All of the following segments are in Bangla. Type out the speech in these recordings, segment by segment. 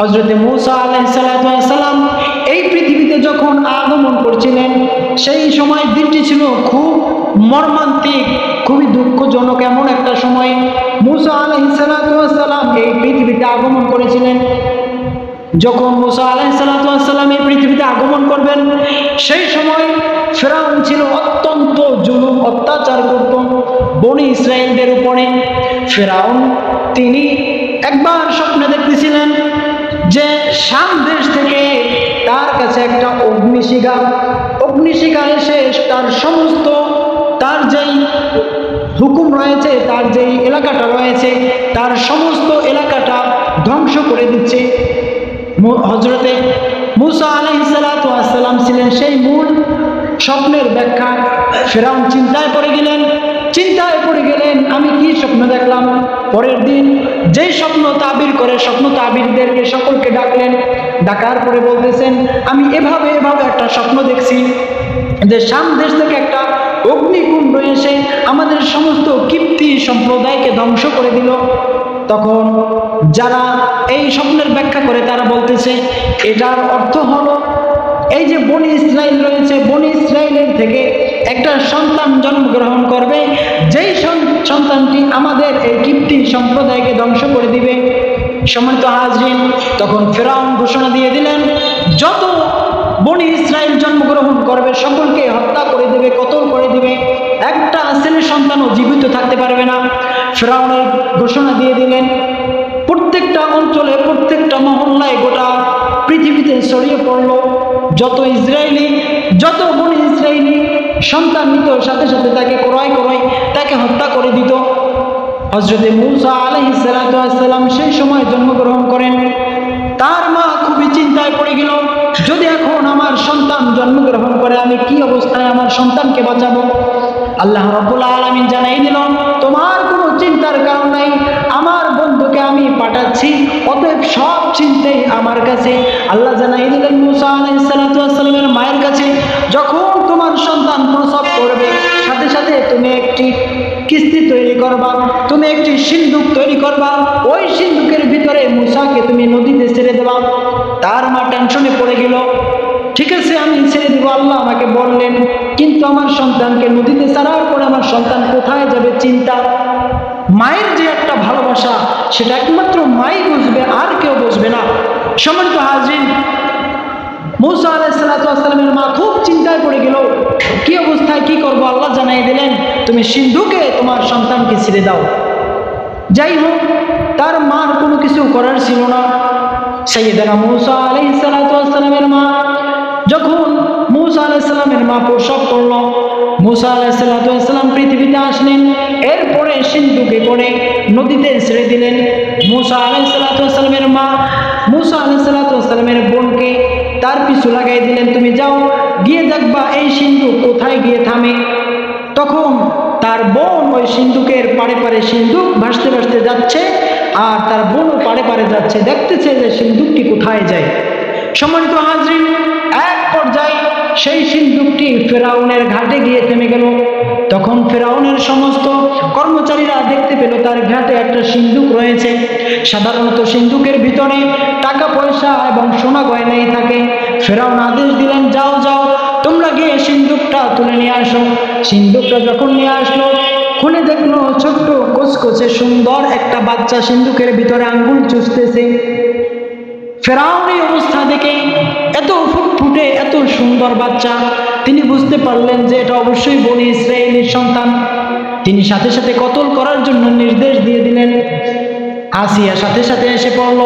হযরত মূসা আলাইহিস সালাম এই পৃথিবীতে যখন আগমন করছিলেন, সেই সময় দিনটি ছিল খুব মর্মান্তিক, খুবই দুঃখজনক এমন একটা সময়। মূসা আলাইহিস সালাম এই পৃথিবীতে আগমন করেছিলেন। যখন মূসা আলাইহিস সালাম এই পৃথিবীতে আগমন করবেন, সেই সময় ফিরআউন ছিল অত্যন্ত জুলুম অত্যাচার করত বনি ইসরাইলদের উপরে। ফিরআউন তিনি একবার স্বপ্নে দেখতেছিলেন যে শাম দেশ থেকে তার কাছে একটা অগ্নিশিখা এসে তার সমস্ত, তার যেই হুকুম রয়েছে, তার যেই এলাকাটা রয়েছে, তার সমস্ত এলাকাটা ধ্বংস করে দিচ্ছে। হযরতে মূসা আলাইহিস সালাম ছিলেন সেই মূল স্বপ্নের ব্যাখ্যা। ফিরআউন চিন্তায় পড়ে গেলেন, আমি কি স্বপ্ন দেখলাম। পরের দিন যেই স্বপ্ন তাবির করে, স্বপ্ন তাবিরদেরকে সকলকে ডাকলেন। ডাকার পরে বলতেছেন, আমি এভাবে একটা স্বপ্ন দেখছি যে শাম দেশ থেকে একটা অগ্নিকুণ্ড এসে আমাদের সমস্ত কিপ্তি সম্প্রদায়কে ধ্বংস করে দিল। তখন যারা এই স্বপ্নের ব্যাখ্যা করে তারা বলতেছে, এটার অর্থ হলো এই যে বনি ইসরাইল রয়েছে, বনি ইসরাইলের থেকে একটা সন্তান জন্মগ্রহণ করবে, যেই সন্তানটি আমাদের এই কিপ্তি সম্প্রদায়কে ধ্বংস করে দিবে। সম্মানিত হাজরিন, তখন ফিরআউন ঘোষণা দিয়ে দিলেন, যত বনি ইসরাইল জন্মগ্রহণ করবে সকলকে হত্যা করে দেবে, কতল করে দিবে, একটা ছেলে সন্তানও জীবিত থাকতে পারবে না। ফিরআউন ঘোষণা দিয়ে দিলেন। প্রত্যেকটা অঞ্চলে, প্রত্যেকটা মহল্লায়, গোটা পৃথিবীতে ছড়িয়ে পড়ল। যত বনি ইসরাইলি সন্তান নিত, সাথে সাথে তাকে ক্রয় তাকে হত্যা করে দিত। হযরত মূসা আলাইহিস সালাম সেই সময় জন্মগ্রহণ করেন। তার মা খুবই চিন্তায় পড়ে গেল, যদি এখন আমার সন্তান জন্মগ্রহণ করে আমি কি অবস্থায় আমার সন্তানকে বাঁচাবো। আল্লাহ রাব্বুল আলামিন জানাই দিল, তোমার কোনো চিন্তার কারণ নাই, আমার বন্ধুকে আমি পাঠাচ্ছি, অতএব সব চিন্তাই আমার কাছে। আল্লাহ জানাই দিলেন মূসা আলাইহিস সালামের মায়ের কাছে, যখন তোমার সন্তান প্রসব করবে সাথে সাথে তুমি একটি কিস্তি তৈরি করবা, তুমি একটি সিন্দুক তৈরি করবা, ওই সিন্দুকের ভিতরে মূসাকে তুমি নদীতে ছেড়ে দেবা। তার মা টেনশনে পড়ে গেল, ঠিক আছে আমি ছেড়ে দেবো, আল্লাহ আমাকে বললেন, কিন্তু আমার সন্তানকে নদীতে ছাড়ার পরে আমার সন্তান কোথায় যাবে চিন্তা। মায়ের যে একটা ভালোবাসা সেটা একমাত্র মাই বুঝবে, আর কেউ বুঝবে না। সম্মানিত হাজরিন, মূসা আলাইহিস সালামের মা খুব চিন্তায় পড়ে গেল, কি অবস্থায় কি করবো। আল্লাহ জানাই দিলেন, তুমি সিন্ধুকে তোমার সন্তানকে ছেড়ে দাও। যাই হোক, তার মার কোনো কিছু করার ছিল না। সাইয়েদনা মূসা আলাইহিস সালামের মা, যখন মূসা আলাইহিস সালামের মা প্রসব করল, মূসা আলাইহিস সালাম পৃথিবীতে আসলেন। এরপরে সিন্ধুকে করে নদীতে ছেড়ে দিলেন। মূসা আলাইহিস সালামের মা মূসা আলাইহিস সালামের বোনকে তার পিছু লাগাই দিলেন, তুমি যাও, গিয়ে দেখবা এই সিন্ধুক কোথায় গিয়ে থামে। তখন তার বোন ওই সিন্ধুকের পাড়ে পাড়ে সিন্ধুক ভাসতে ভাসতে যাচ্ছে, আর তার বোনও পাড়ে পাড়ে যাচ্ছে, দেখতেছে যে সিন্ধুকটি কোথায় যায়। সম্মানিত হাজরিন, এক পর্যায়ে সেই সিন্ধুকটি ফিরআউনের ঘাটে গিয়ে থেমে গেল। তখন ফিরআউনের সমস্ত কর্মচারীরা দেখতে পেল তার ঘাটে একটা সিন্ধুক রয়েছে। সাধারণত সিন্ধুকের ভিতরে টাকা পয়সা এবং সোনা গয়নাই থাকে। ফিরআউন আদেশ দিলেন, যাও যাও, তোমরা গিয়ে সিন্ধুকটা তুলে নিয়ে আসো। সিন্ধুকটা যখন নিয়ে আসলো, খুলে দেখলো ছোট্ট কোচকোচে সুন্দর একটা বাচ্চা সিন্ধুকের ভিতরে আঙ্গুল চুষতেছে। ফিরআউনের অবস্থা দেখে, এত ফুটফুটে এত সুন্দর বাচ্চা, তিনি বুঝতে পারলেন যে এটা অবশ্যই বনি ইসরাইলের সন্তান। তিনি সাথে সাথে কতল করার জন্য নির্দেশ দিয়ে দিলেন। আসিয়া সাথে সাথে এসে পড়ল।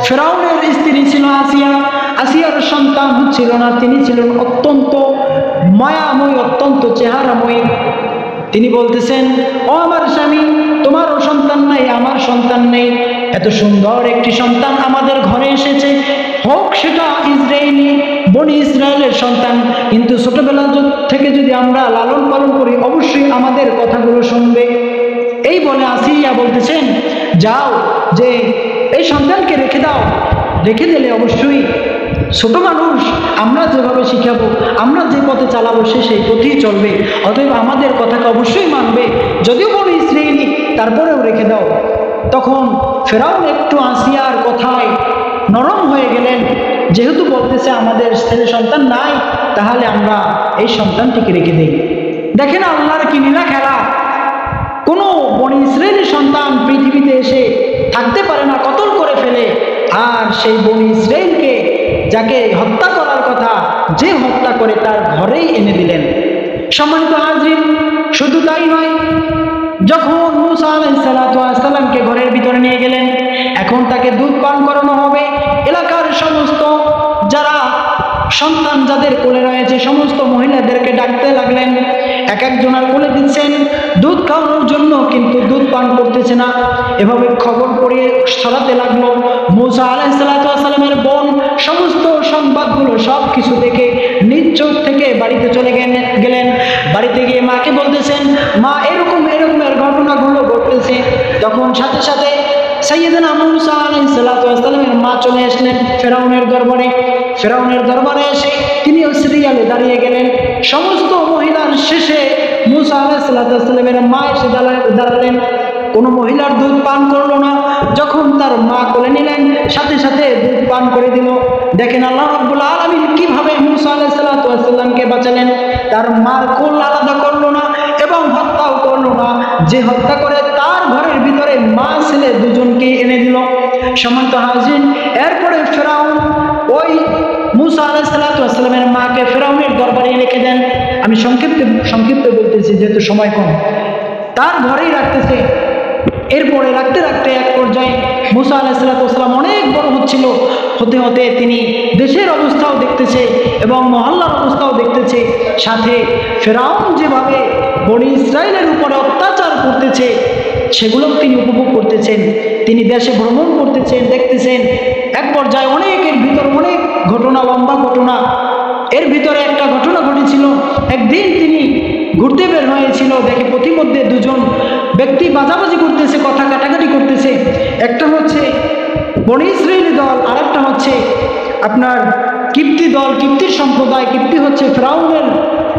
ফিরআউনের স্ত্রী ছিল আসিয়া, আসিয়ার সন্তান হচ্ছিল না। তিনি ছিলেন অত্যন্ত মায়াময়ী, অত্যন্ত চেহারাময়ী। তিনি বলতেছেন, ও আমার স্বামী, তোমারও সন্তান নাই, আমার সন্তান নেই, এত সুন্দর একটি সন্তান আমাদের ঘরে এসেছে, হোক সেটা ইসরায়েলি বনি ইসরায়েলের সন্তান, কিন্তু ছোটবেলা থেকে যদি আমরা লালন পালন করি অবশ্যই আমাদের কথাগুলো শুনবে। এই বলে আসিয়া বলতেছেন, যাও, যে এই সন্তানকে রেখে দাও, রেখে দিলে অবশ্যই ছোট মানুষ, আমরা যেভাবে শিখাবো, আমরা যে পথে চালাবো সে সেই পথেই চলবে, অতএব আমাদের কথাকে অবশ্যই মানবে, যদিও বনি ইসরায়েলি তারপরেও রেখে দাও। তখন ফিরআউন একটু আসিয়ার কথায় নরম হয়ে গেলেন। যেহেতু বলতেছে আমাদের ছেলে সন্তান নাই, তাহলে আমরা এই সন্তানটিকে রেখে দিই। দেখেন আল্লাহর কি লীলা খেলা। কোনো বনি ইসরায়েলি সন্তান পৃথিবীতে এসে থাকতে পারে না, কতল করে ফেলে। আর সেই বনি ইসরায়েলকে, যাকে হত্যা করার কথা, যে হত্যা করে তার ঘরেই এনে দিলেন। সম্মানিত হাজরিন, শুধু তাই নয়, যখন মূসা আলাইহিস সালামকে ঘরের ভিতরে নিয়ে গেলেন, এখন তাকে দুধ পান করানো হবে। এলাকার সমস্ত যারা সন্তান যাদের কোলে রয়েছে সমস্ত মহিলাদেরকে ডাকতে লাগলেন। এক একজনের কোলে দিচ্ছেন দুধ খাওয়ানোর জন্য, কিন্তু দুধ পান করতেছে না। এভাবে খবর পড়িয়ে ছড়াতে লাগলো। মূসা আলাইহিস সালামের বোন সমস্ত সংবাদগুলো সব কিছু দেখে নিজ চোখ থেকে বাড়িতে চলে গেলেন। বাড়িতে গিয়ে মাকে বলতেছেন, মা এরকম এরকমের ঘটনাগুলো ঘটতেছে। তখন সাথে সাথে সাইয়েদনা মূসা আলাইহিস সালামের মা চলে আসলেন ফেরাউনের দরবারে। ফেরাউনের দরবারে এসে তিনিও সিরিয়ালে দাঁড়িয়ে গেলেন। সমস্ত মহিলার শেষে মূসা আলাইহিস সালামের মা এসে দাঁড়ালেন। কোনো মহিলার দুধ পান করলো না। যখন তার মা কোলে নিলেন, সাথে সাথে দুধ পান করে দিল। দেখেন আল্লাহ রাব্বুল আলামিন কিভাবে মূসা আলাইহিস সালামকে বাঁচালেন। তার মার কোল আলাদা করলো না এবং হত্যাও করলো না। যে হত্যা করে তার ঘরের ভিতরে মা ছেলে দুজনকে এনে দিল। সম্মানিত হাজির, এরপরে ফেরাউন ওই মূসা আলাইহিস সালামের মাকে ফেরাউনের দরবারে রেখে দেন। আমি সংক্ষিপ্ত বলতেছি যেহেতু সময় কম। তার ঘরেই রাখতেছে। এরপরে রাখতে রাখতে এক পর্যায়ে মূসা আলাইহিস সালাম অনেক বড় হচ্ছিল। হতে হতে তিনি দেশের অবস্থাও দেখতেছে এবং মহল্লার অবস্থাও দেখতেছে। সাথে ফেরাউন যেভাবে বনি ইসরায়েলের উপরে অত্যাচার করতেছে সেগুলো তিনি উপভোগ করতেছেন। তিনি দেশে ভ্রমণ করতেছেন, দেখতেছেন। এক পর্যায়ে অনেকের ভিতর অনেক ঘটনা, লম্বা ঘটনা। এর ভিতরে একটা ঘটনা ঘটেছিল। একদিন তিনি ঘুরতে বের হয়েছিল, দেখে প্রতিমধ্যে দুজন ব্যক্তি বাজাবাজি করতেছে, কথা কাটাকাটি করতেছে। একটা হচ্ছে বনি ইসরায়েলি দল, আর একটা হচ্ছে আপনার কিপ্তি দল, কিপ্তির সম্প্রদায়। কিপ্তি হচ্ছে ফেরাউনের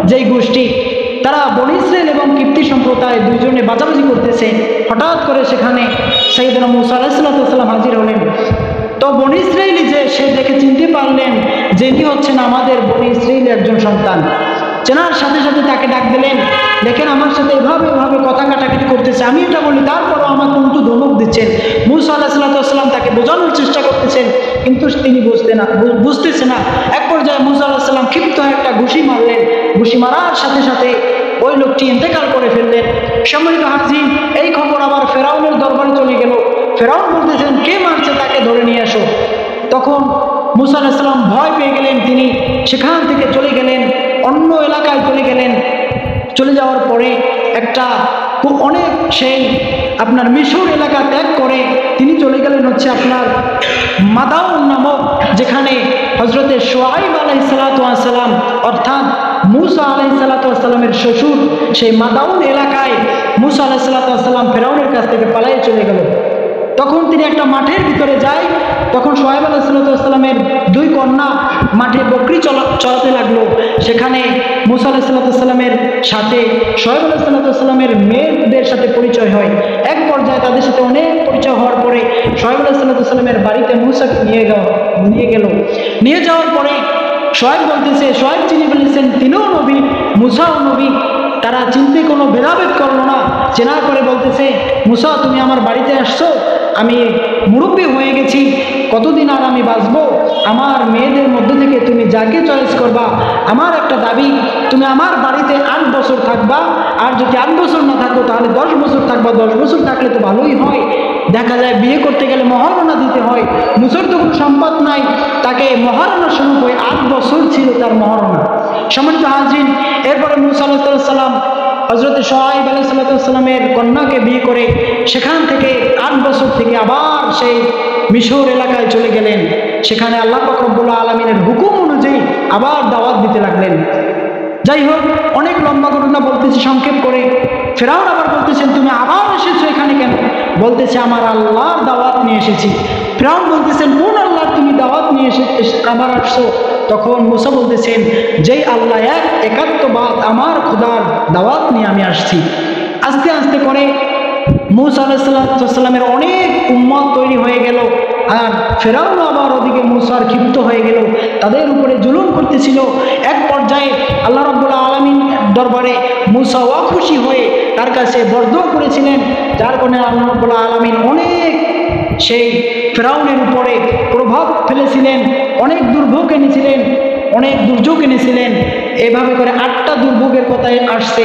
যেই গোষ্ঠী, তারা বনি ইসরায়েল এবং কিপ্তি সম্প্রদায় দুইজনে বাজাবাজি করতেছে। হঠাৎ করে সেখানে সাইয়েদনা মূসা আলাইহিস সালাম হাজির হলেন। তো বনি ইসরায়েলি যে, সে দেখে চিনতে পারলেন যে ইনি হচ্ছেন আমাদের বনি ইসরায়েলের একজন সন্তান। চেনার সাথে সাথে তাকে ডাক দিলেন। দেখেন আমার সাথে এভাবে কথা কাটাকাটি করতেছে, আমি এটা বলি, তারপরও আমাকে উল্টো ধমক দিচ্ছেন। মূসা আলাইহিস সালাম তাকে বোঝানোর চেষ্টা করতেছেন, কিন্তু তিনি বুঝতেছে না। এক পর্যায়ে মূসা আলাইহিস সালাম ক্ষিপ্ত হয়ে একটা ঘুষি মারলেন। ঘুষি মারার সাথে সাথে ওই লোকটি ইন্তেকাল করে ফেললেন। সম্মানিত হাজির, এই খবর আবার ফেরাউনের দরবারে চলে গেল। ফেরাউন বলতেছেন, কে মারছে তাকে ধরে নিয়ে আসো। তখন মূসা আলাইহিস সালাম ভয় পেয়ে গেলেন। তিনি সেখান থেকে চলে গেলেন, অন্য এলাকায় চলে গেলেন। চলে যাওয়ার পরে একটা অনেক সেই আপনার মিশর এলাকা ত্যাগ করে তিনি চলে গেলেন হচ্ছে আপনার মাদাউন নামক, যেখানে হজরতে শুআইব আলাইহিস সালাম অর্থাৎ মূসা আলাইহিস সালামের শ্বশুর, সেই মাদাউন এলাকায় মূসা আলাইহিস সালাম ফেরাউনের কাছ থেকে পালিয়ে চলে গেল। তখন তিনি একটা মাঠের ভিতরে যায়। তখন শুআইব আলাইহিস সালামের দুই কন্যা মাঠে বকরি চড়াতে লাগলো। সেখানে মূসা আলাইহিস সালামের সাথে শুআইব আলাইহিস সালামের মেয়েদের সাথে পরিচয় হয়। এক পর্যায়ে তাদের সাথে অনেক পরিচয় হওয়ার পরে শুআইব আলাইহিস সালামের বাড়িতে মূসাকে নিয়ে যাওয়ার পরে শুআইব বলতেছে, শুআইব চিনি ফেলেছেন, তিনিও নবী, মূসাও নবী। তারা চিনতে কোনো ভেদাভেদ করলো না। চেনা করে বলতেছে, মূসা তুমি আমার বাড়িতে আসছো, আমি মুরব্বী হয়ে গেছি, কতদিন আর আমি বাঁচবো? আমার মেয়েদের মধ্যে থেকে তুমি যাকে চয়েস করবা। আমার একটা দাবি, তুমি আমার বাড়িতে 8 বছর থাকবা, আর যদি 8 বছর না থাকো তাহলে 10 বছর থাকবা। 10 বছর থাকলে তো ভালোই হয়। দেখা যায় বিয়ে করতে গেলে মহারণা দিতে হয়। মূসার তো কোনো সম্পদ নাই, তাকে মহারণা শুরু হয়। 8 বছর ছিল তার মহারণা। সম্মানিত হাজির, এরপরে মূসা আলাইহিস সালাম হযরত শুআইব আলাইহিস সালামের কন্যাকে বিয়ে করে সেখান থেকে 8 বছর থেকে আবার সেই মিশর এলাকায় চলে গেলেন। সেখানে আল্লাহ পাক রব্বুল আলামিনের হুকুম অনুযায়ী আবার দাওয়াত দিতে লাগলেন। যাই হোক, অনেক লম্বা ঘটনা বলতেছি সংক্ষেপ করে। ফেরাউন আবার বলতেছেন, তুমি আবার এসেছো এখানে কেন? বলতেছে, আমার আল্লাহর দাওয়াত নিয়ে এসেছি। ফেরাউন বলতেছেন, কোন আল্লাহর তুমি দাওয়াত নিয়ে আবার আসছো? তখন মূসা বলতেছেন, যেই আল্লাহ এক একাত্মবাদ, আমার খোদার দাওয়াত নিয়ে আমি আসছি। আস্তে আস্তে করে মূসা আলাইহিস সালামের অনেক উম্মত তৈরি হয়ে গেল। আর ফেরাউন আবার ওদিকে মুসার ক্ষিপ্ত হয়ে গেল, তাদের উপরে জুলুম করতেছিল। এক পর্যায়ে আল্লাহ রাব্বুল আলামিন দরবারে মুসা অখুশি হয়ে তার কাছে বরদোয়া করেছিলেন, যার কারণে আল্লাহ রাব্বুল আলামিন অনেক সেই ফেরাউনের উপরে প্রভাব ফেলেছিলেন, অনেক দুর্ভোগ এনেছিলেন, অনেক দুর্যোগ এনেছিলেন। এভাবে করে 8টা দুর্ভোগের কথাই আসছে।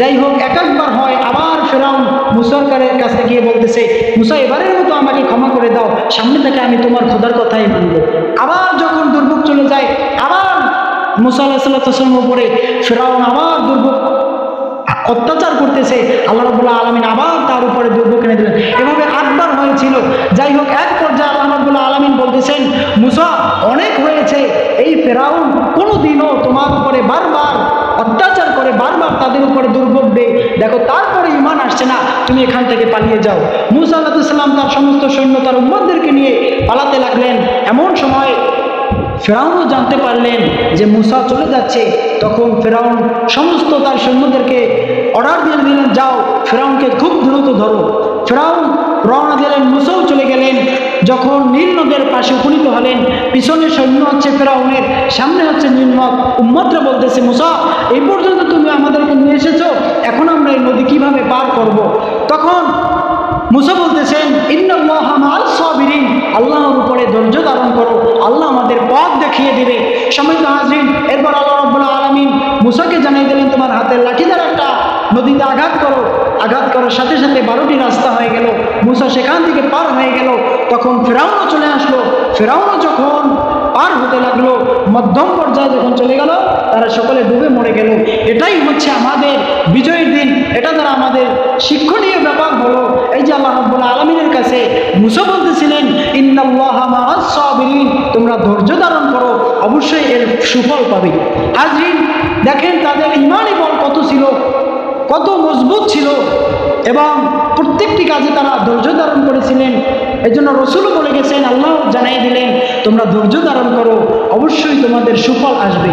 যাই হোক, একবার হয় আবার ফেরাউন মুসার কাছে গিয়ে বলতেছে, মুসা এবারের মতো আমাকে ক্ষমা করে দাও, সামনে থেকে আমি তোমার খোদার কথাই মানব। আবার যখন দুর্ভোগ চলে যায়, আবার মুসা আলাইহিস সালামের উপরে ফেরাউন আবার দুর্ভোগ অত্যাচার করতেছে, আল্লাহ রাব্বুল আলামিন আবার তার উপরে দুর্ভোগ এনে দিলেন। এভাবে 8বার হয়েছিল। যাই হোক, এক পর্যায়ে আল্লাহ রাব্বুল আলামিন বলতেছেন, মুসা অনেক হয়েছে, এই ফেরাউন কোনোদিনও তোমার উপরে বারবার অত্যাচার করে, বারবার তাদের উপরে দুর্ভোগ দেয়, দেখো তারপরে ঈমান আসছে না, তুমি এখান থেকে পালিয়ে যাও। মুসা আলাইহিস সালাম তার সমস্ত সৈন্য, তার উম্মতদেরকে নিয়ে পালাতে লাগলেন। এমন সময় ফেরাউনও জানতে পারলেন যে মুসা চলে যাচ্ছে। তখন ফেরাউন সমস্ত তার সৈন্যদেরকে অর্ডার দিয়ে দিলেন, যাও ফেরাউনকে খুব দ্রুত ধরো। ফেরাউন রওনা দিলেন, মুসাও চলে গেলেন। যখন নীল নদের পাশে উপনীত হলেন, পিছনে সৈন্য হচ্ছে ফেরাউনের, সামনে হচ্ছে নীল নদ। উম্মতরা বলতেছে, মুসা এই পর্যন্ত তুমি আমাদেরকে নিয়ে এসেছো, এখন আমরা এই নদী কিভাবে পার করব? তখন মুসা বলতেছেন, ইন্নাল্লাহা মা'আস সাবিরিন, আল্লাহর উপরে ধৈর্য ধারণ করো, আল্লাহ আমাদের পথ দেখিয়ে দিবে। সম্মানিত হাজরিন, এরপর আল্লাহ রাব্বুল আলামিন মুসাকে জানিয়ে দিলেন, তোমার হাতের লাঠি দ্বারা একটা নদীতে আঘাত করো। আঘাত করার সাথে সাথে 12টি রাস্তা হয়ে গেল। মুসা সেখান থেকে পার হয়ে গেল। তখন ফেরাউনও চলে আসলো। ফেরাউনও যখন পার হতে লাগলো, মধ্যম পর্যায়ে যখন চলে গেল, তারা সকলে ডুবে মরে গেল। এটাই হচ্ছে আমাদের বিজয়ের দিন। এটা দ্বারা আমাদের শিক্ষণীয় ব্যাপার হলো, এই যে আল্লাহ রাব্বুল আলামিনের কাছে মুসা বলতেছিলেন, ইন্নাল্লাহা মা'আস সাবিরিন, তোমরা ধৈর্য ধারণ করো, অবশ্যই এর সুফল পাবে। হাজরিন, দেখেন তাদের ঈমানি বল কত ছিল, কত মজবুত ছিল, এবং প্রত্যেকটি কাজে তারা ধৈর্য ধারণ করেছিলেন। এই জন্য রসুলও বলে গেছেন, আল্লাহ জানিয়ে দিলেন, তোমরা ধৈর্য ধারণ করো, অবশ্যই তোমাদের সুফল আসবে।